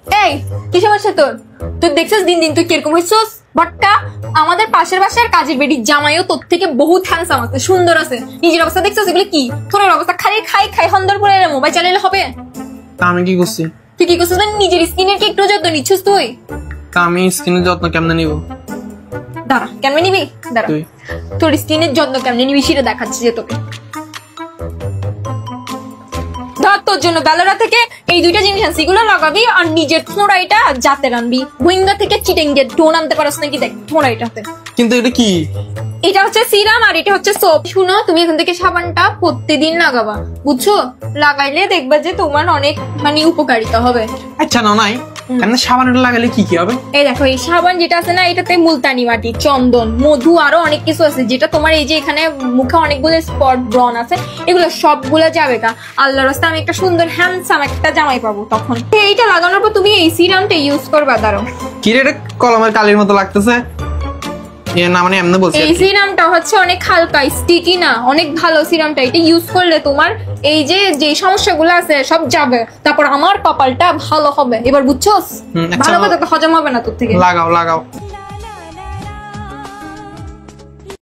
এই কি সমস্যা তোর? তুই দেখছিস দিন দিন তুই কিরকম হইছিস বটকা। আমাদের পাশের বাসার কাজের বেটির জামাইও তোর থেকে বহুত হ্যান্ডসাম আছে, সুন্দর আছে। নিজের অবস্থা দেখছিস? এগুলো কি তোর অবস্থা? খালি খাই খাই হন্দর করে মোবাইল চালালে হবে? তা আমি কি করছি? তুই কি করছিস? নিজের স্কিনের কি একটু যত্ন নিচ্ছিস তুই? তা আমি স্কিনের যত্ন কেমনে নিব? দাঁড়া, কেমনে নিবি? দাঁড়া, তোর স্কিনের যত্ন কেমনে নিবি সেটা দেখাচ্ছি যে তোকে। ধর তোর জন্য বেলারা থেকে এই দুইটা জিনিস আছে, এগুলো লাগাবি আর নিজের থোড়াইটা যাতে রানবি। ভুইঙ্গা থেকে চিটেং দিয়ে টোন আনতে পারস নাকি দেখ থোড়াইটাতে। কিন্তু এটা কি? এটা হচ্ছে সিরাম আর এটা হচ্ছে সোপ। শুনো, তুমি এখন থেকে সাবানটা প্রতিদিন লাগাবা, বুঝছো? লাগাইলে দেখবা যে তোমার অনেক মানে উপকারিতা হবে। আচ্ছা না নাই এমনি সাবানটা লাগালে কি কি হবে? এই দেখো, এই সাবান যেটা আছে না, এটাতে মুলতানি মাটি, চন্দন, মধু আরো অনেক কিছু আছে, যেটা তোমার এই যে এখানে মুখে অনেকগুলো স্পট ব্রন আছে, এগুলো সবগুলো যাবে গা। আল্লাহর রাস্তায় আমি একটা সুন্দর হ্যান্ডসাম একটা জামাই পাবো তখন। এইটা লাগানোর পর তুমি এই সিরামটা ইউজ করবা। দাঁড়াও, কি রে, এটা কলমের কালির মতো লাগতেছে। না মানে এমনি বলছি। এই সিরামটা হচ্ছে অনেক হালকা, স্টিকি না, অনেক ভালো সিরামটা। এটা ইউজ করলে তোমার এই যে যে সমস্যাগুলো আছে সব যাবে, তারপর আমার কপালটা ভালো হবে। এবার বুঝছোস? ভালো করে হজম হবে না তোর থেকে। লাগাও লাগাও।